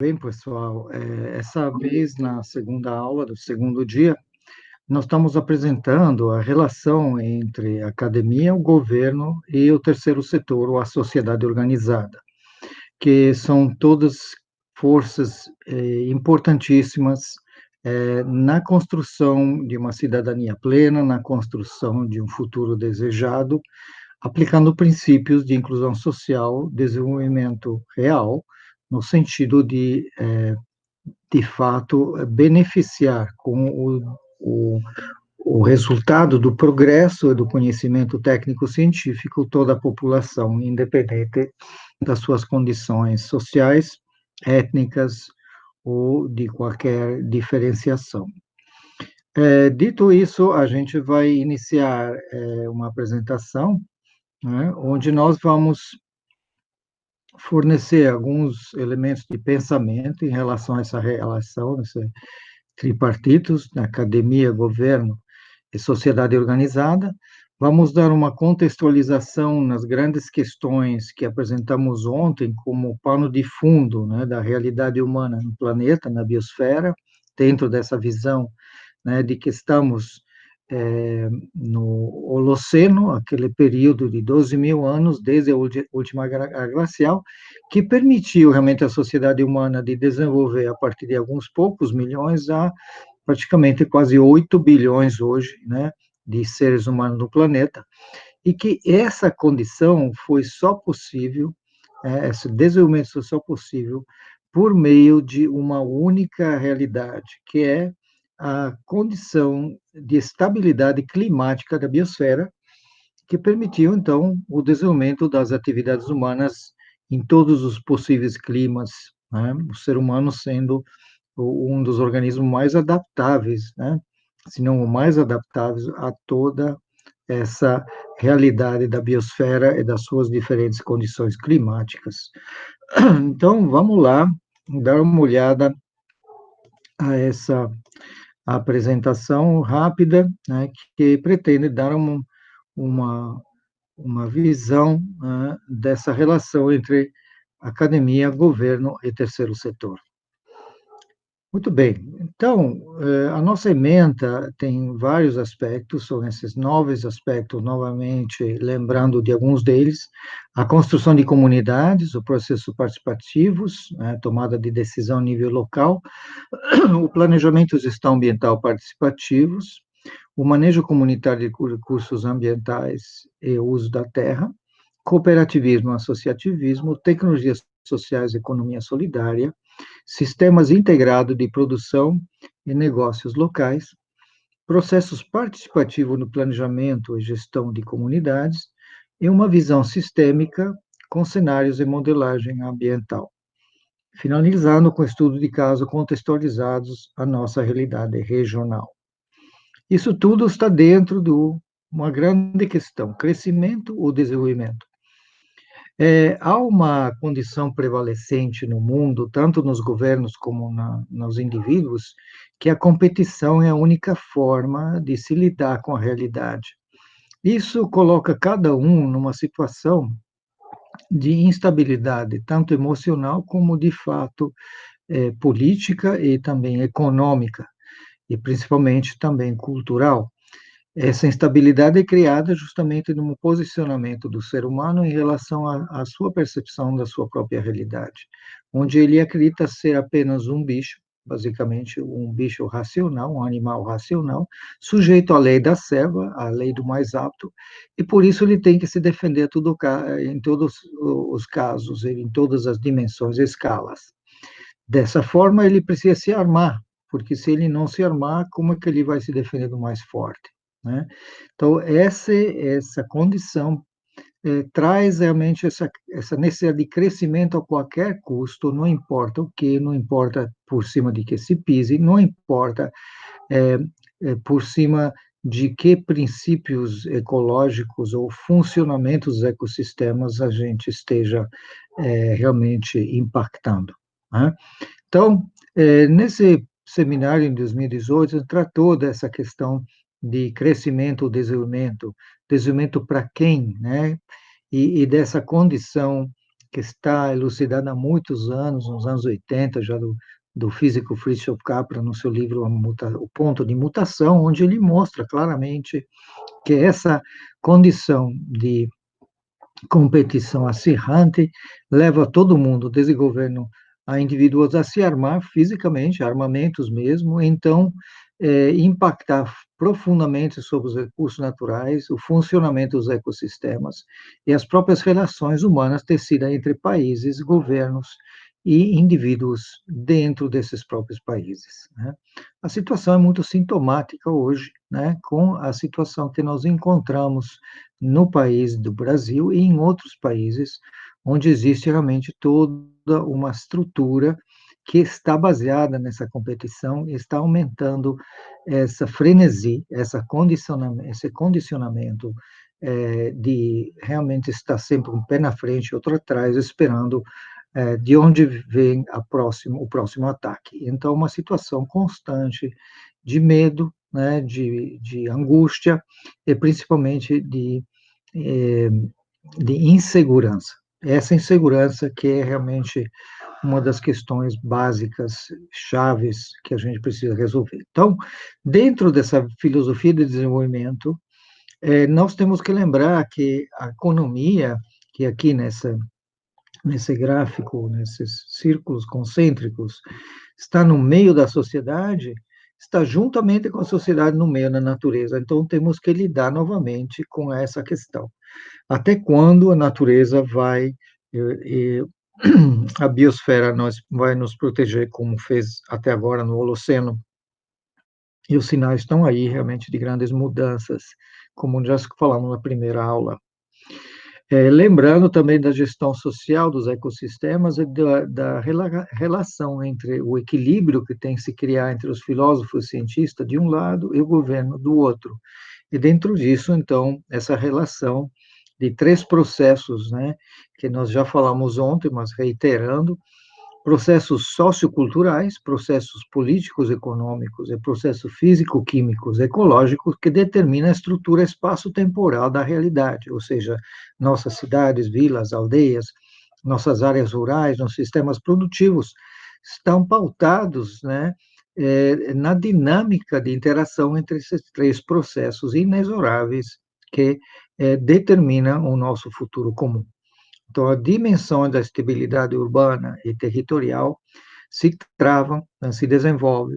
Bem, pessoal, essa vez na segunda aula do segundo dia, nós estamos apresentando a relação entre a academia, o governo e o terceiro setor, ou a sociedade organizada, que são todas forças importantíssimas na construção de uma cidadania plena, na construção de um futuro desejado, aplicando princípios de inclusão social, desenvolvimento real, no sentido de fato, beneficiar com o resultado do progresso e do conhecimento técnico-científico toda a população, independente das suas condições sociais, étnicas ou de qualquer diferenciação. Dito isso, a gente vai iniciar uma apresentação, né, onde nós vamos fornecer alguns elementos de pensamento em relação a essa relação, esse tripartitos, né, academia, governo e sociedade organizada. Vamos dar uma contextualização nas grandes questões que apresentamos ontem como pano de fundo, né, da realidade humana no planeta, na biosfera, dentro dessa visão, né, de que estamos no Holoceno, aquele período de 12 mil anos, desde a última era glacial, que permitiu realmente à sociedade humana de desenvolver, a partir de alguns poucos milhões, a praticamente quase 8 bilhões hoje, né, de seres humanos no planeta, e que essa condição foi só possível, esse desenvolvimento foi só possível por meio de uma única realidade, que é a condição de estabilidade climática da biosfera, que permitiu, então, o desenvolvimento das atividades humanas em todos os possíveis climas, né? O ser humano sendo um dos organismos mais adaptáveis, né? Se não o mais adaptável a toda essa realidade da biosfera e das suas diferentes condições climáticas. Então, vamos lá, dar uma olhada a essa apresentação rápida, né, que pretende dar uma, uma visão, né, dessa relação entre academia, governo e terceiro setor. Muito bem. Então, a nossa ementa tem vários aspectos, são esses 9 aspectos, novamente, lembrando de alguns deles: a construção de comunidades, o processo participativos, né, tomada de decisão a nível local, o planejamento e gestão ambiental participativos, o manejo comunitário de recursos ambientais e o uso da terra, cooperativismo, associativismo, tecnologias sociais e economia solidária, sistemas integrados de produção e negócios locais, processos participativos no planejamento e gestão de comunidades e uma visão sistêmica com cenários e modelagem ambiental. Finalizando com estudo de caso contextualizados à nossa realidade regional. Isso tudo está dentro de uma grande questão: crescimento ou desenvolvimento. Há uma condição prevalecente no mundo, tanto nos governos como nos indivíduos, que a competição é a única forma de se lidar com a realidade. Isso coloca cada um numa situação de instabilidade, tanto emocional como, de fato, política e também econômica, e principalmente também cultural. Essa instabilidade é criada justamente num posicionamento do ser humano em relação à sua percepção da sua própria realidade, onde ele acredita ser apenas um bicho, basicamente um bicho racional, um animal racional, sujeito à lei da selva, à lei do mais apto, e por isso ele tem que se defender em todos os casos, em todas as dimensões e escalas. Dessa forma, ele precisa se armar, porque se ele não se armar, como é que ele vai se defender do mais forte, né? Então, essa condição traz realmente essa necessidade de crescimento a qualquer custo, não importa o que, não importa por cima de que se pise, não importa por cima de que princípios ecológicos ou funcionamentos dos ecossistemas a gente esteja realmente impactando, né? Então, nesse seminário em 2018, tratou dessa questão de crescimento ou desenvolvimento para quem, né? E dessa condição que está elucidada há muitos anos, nos anos 80, já do físico Fritjof Capra, no seu livro O Ponto de Mutação, onde ele mostra claramente que essa condição de competição acirrante leva todo mundo, desde governo a indivíduos, a se armar fisicamente, armamentos mesmo, então impactar profundamente sobre os recursos naturais, o funcionamento dos ecossistemas e as próprias relações humanas tecidas entre países, governos e indivíduos dentro desses próprios países. Né? A situação é muito sintomática hoje, né, com a situação que nós encontramos no país do Brasil e em outros países, onde existe realmente toda uma estrutura que está baseada nessa competição e está aumentando essa frenesi, esse condicionamento de realmente estar sempre um pé na frente e outro atrás, esperando de onde vem o próximo ataque. Então, uma situação constante de medo, né, de angústia e principalmente eh, de insegurança. Essa insegurança que é realmente uma das questões básicas, chaves, que a gente precisa resolver. Então, dentro dessa filosofia de desenvolvimento, nós temos que lembrar que a economia, que aqui nesse gráfico, nesses círculos concêntricos, está no meio da sociedade, está juntamente com a sociedade no meio da natureza. Então, temos que lidar novamente com essa questão. Até quando a natureza a biosfera vai nos proteger, como fez até agora no Holoceno, e os sinais estão aí realmente de grandes mudanças, como já falamos na primeira aula. Lembrando também da gestão social dos ecossistemas e da relação entre o equilíbrio que tem que se criar entre os filósofos e cientistas de um lado e o governo do outro. E dentro disso, então, essa relação de três processos, né, que nós já falamos ontem, mas reiterando, processos socioculturais, processos políticos, econômicos e processos físico-químicos, ecológicos, que determinam a estrutura espaço-temporal da realidade, ou seja, nossas cidades, vilas, aldeias, nossas áreas rurais, nossos sistemas produtivos, estão pautados, né, na dinâmica de interação entre esses três processos inexoráveis que determinam o nosso futuro comum. Então, a dimensão da estabilidade urbana e territorial se travam, né, se desenvolvem,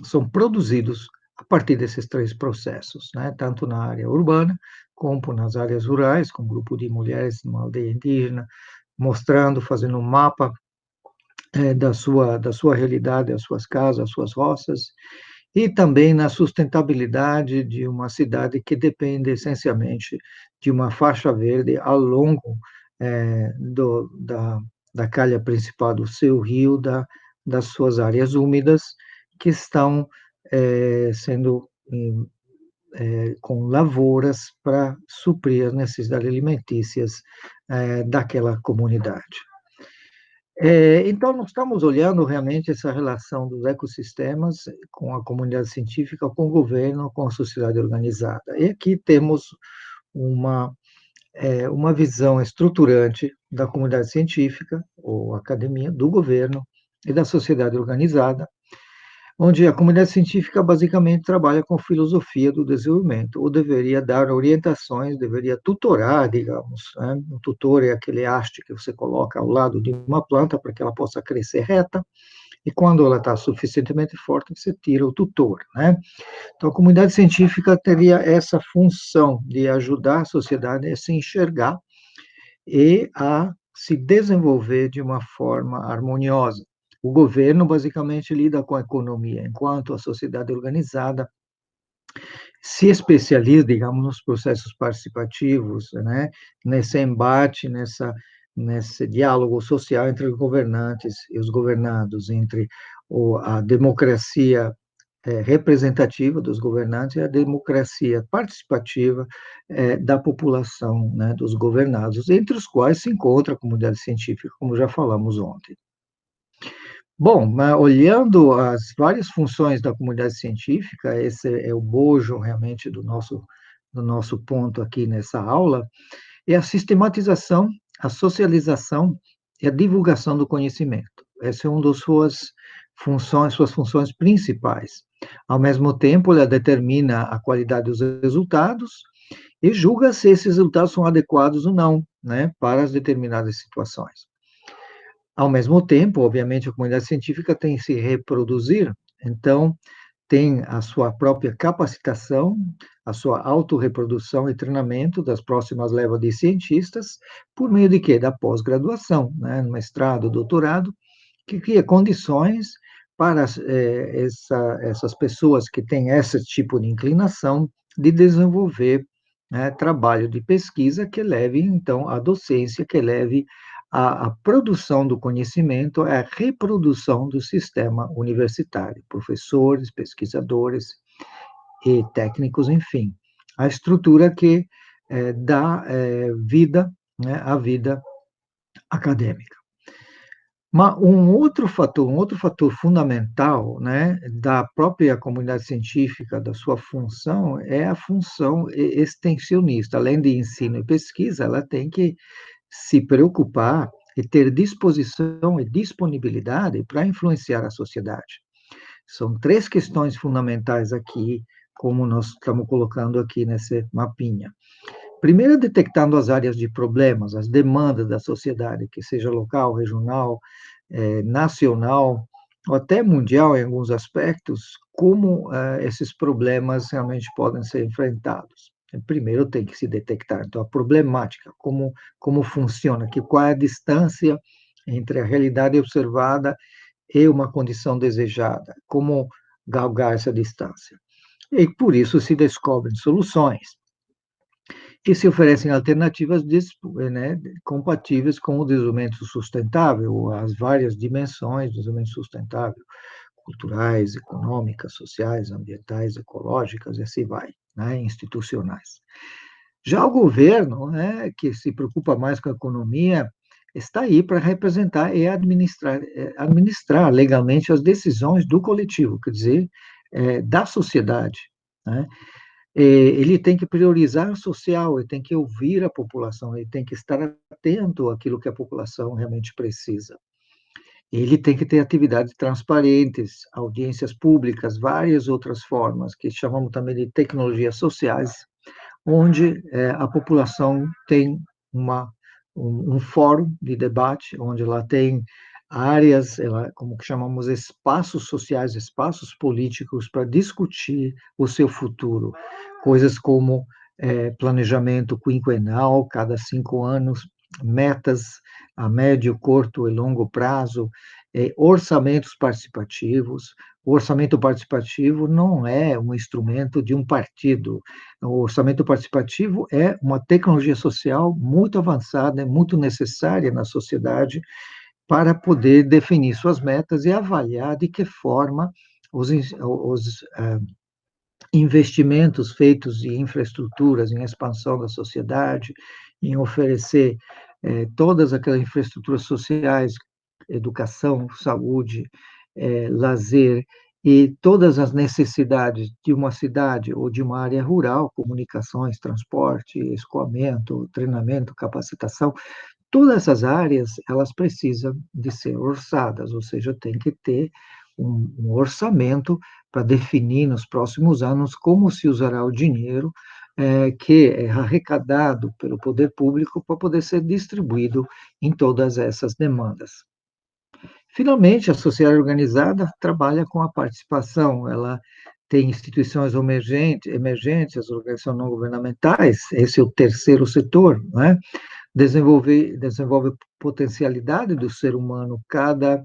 são produzidos a partir desses três processos, né, tanto na área urbana, como nas áreas rurais, com um grupo de mulheres numa aldeia indígena, mostrando, fazendo um mapa da sua realidade, as suas casas, as suas roças, e também na sustentabilidade de uma cidade que depende essencialmente de uma faixa verde ao longo da calha principal do seu rio, das suas áreas úmidas, que estão sendo com lavouras para suprir as necessidades alimentícias daquela comunidade. Então, nós estamos olhando realmente essa relação dos ecossistemas com a comunidade científica, com o governo, com a sociedade organizada. E aqui temos uma, uma visão estruturante da comunidade científica, ou academia, do governo e da sociedade organizada, onde a comunidade científica basicamente trabalha com filosofia do desenvolvimento, ou deveria dar orientações, deveria tutorar, digamos. Né? O tutor é aquele haste que você coloca ao lado de uma planta para que ela possa crescer reta, e quando ela está suficientemente forte, você tira o tutor. Né? Então, a comunidade científica teria essa função de ajudar a sociedade a se enxergar e a se desenvolver de uma forma harmoniosa. O governo basicamente lida com a economia, enquanto a sociedade organizada se especializa, digamos, nos processos participativos, né? Nesse embate, nesse diálogo social entre os governantes e os governados, entre a democracia representativa dos governantes e a democracia participativa da população, né, dos governados, entre os quais se encontra a comunidade científica, como já falamos ontem. Bom, olhando as várias funções da comunidade científica, esse é o bojo realmente do nosso ponto aqui nessa aula, é a sistematização a socialização e a divulgação do conhecimento. Essa é uma das suas funções principais. Ao mesmo tempo, ela determina a qualidade dos resultados e julga se esses resultados são adequados ou não, né, para as determinadas situações. Ao mesmo tempo, obviamente, a comunidade científica tem que se reproduzir, então tem a sua própria capacitação, a sua autorreprodução e treinamento das próximas levas de cientistas, por meio de quê? Da pós-graduação, né, mestrado, doutorado, que cria condições para essas pessoas que têm esse tipo de inclinação de desenvolver, né, trabalho de pesquisa que leve, então, à docência, que leve à produção do conhecimento, à reprodução do sistema universitário, professores, pesquisadores e técnicos, enfim, a estrutura que dá vida, né, à vida acadêmica. Mas um outro fator fundamental, né, da própria comunidade científica, da sua função, é a função extensionista. Além de ensino e pesquisa, ela tem que se preocupar e ter disposição e disponibilidade para influenciar a sociedade. São três questões fundamentais aqui, como nós estamos colocando aqui nesse mapinha. Primeiro, detectando as áreas de problemas, as demandas da sociedade, que seja local, regional, nacional, ou até mundial em alguns aspectos, como esses problemas realmente podem ser enfrentados. Primeiro tem que se detectar, então, a problemática, como funciona, qual é a distância entre a realidade observada e uma condição desejada, como galgar essa distância. E por isso se descobrem soluções que se oferecem alternativas né, compatíveis com o desenvolvimento sustentável, as várias dimensões do desenvolvimento sustentável, culturais, econômicas, sociais, ambientais, ecológicas, e assim vai, né, institucionais. Já o governo, né, que se preocupa mais com a economia, está aí para representar e administrar legalmente as decisões do coletivo, quer dizer, da sociedade, né? Ele tem que priorizar o social, ele tem que ouvir a população, ele tem que estar atento àquilo que a população realmente precisa. Ele tem que ter atividades transparentes, audiências públicas, várias outras formas, que chamamos também de tecnologias sociais, onde a população tem um fórum de debate, onde ela tem áreas, como que chamamos, espaços sociais, espaços políticos para discutir o seu futuro. Coisas como planejamento quinquenal, cada 5 anos, metas a médio, curto e longo prazo, orçamentos participativos. O orçamento participativo não é um instrumento de um partido. O orçamento participativo é uma tecnologia social muito avançada, é muito necessária na sociedade para poder definir suas metas e avaliar de que forma os investimentos feitos em infraestruturas, em expansão da sociedade, em oferecer todas aquelas infraestruturas sociais, educação, saúde, lazer e todas as necessidades de uma cidade ou de uma área rural, comunicações, transporte, escoamento, treinamento, capacitação, todas essas áreas, elas precisam de ser orçadas, ou seja, tem que ter um orçamento para definir nos próximos anos como se usará o dinheiro que é arrecadado pelo poder público para poder ser distribuído em todas essas demandas. Finalmente, a sociedade organizada trabalha com a participação, ela tem instituições emergentes, as organizações não governamentais, esse é o terceiro setor, né? Desenvolve potencialidade do ser humano. Cada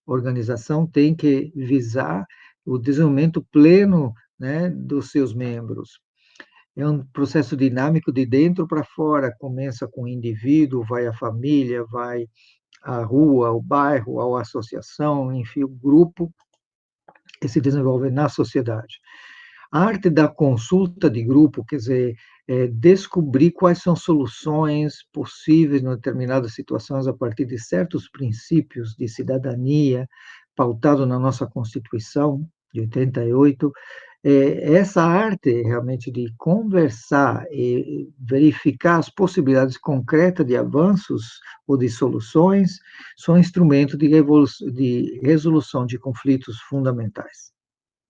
organização tem que visar o desenvolvimento pleno, né, dos seus membros. É um processo dinâmico de dentro para fora, começa com o indivíduo, vai a família, vai a rua, o bairro, a associação, enfim, o grupo que se desenvolve na sociedade. A arte da consulta de grupo, quer dizer, descobrir quais são soluções possíveis em determinadas situações a partir de certos princípios de cidadania, pautado na nossa Constituição de 88, Essa arte realmente de conversar e verificar as possibilidades concretas de avanços ou de soluções, são instrumentos de resolução de conflitos fundamentais.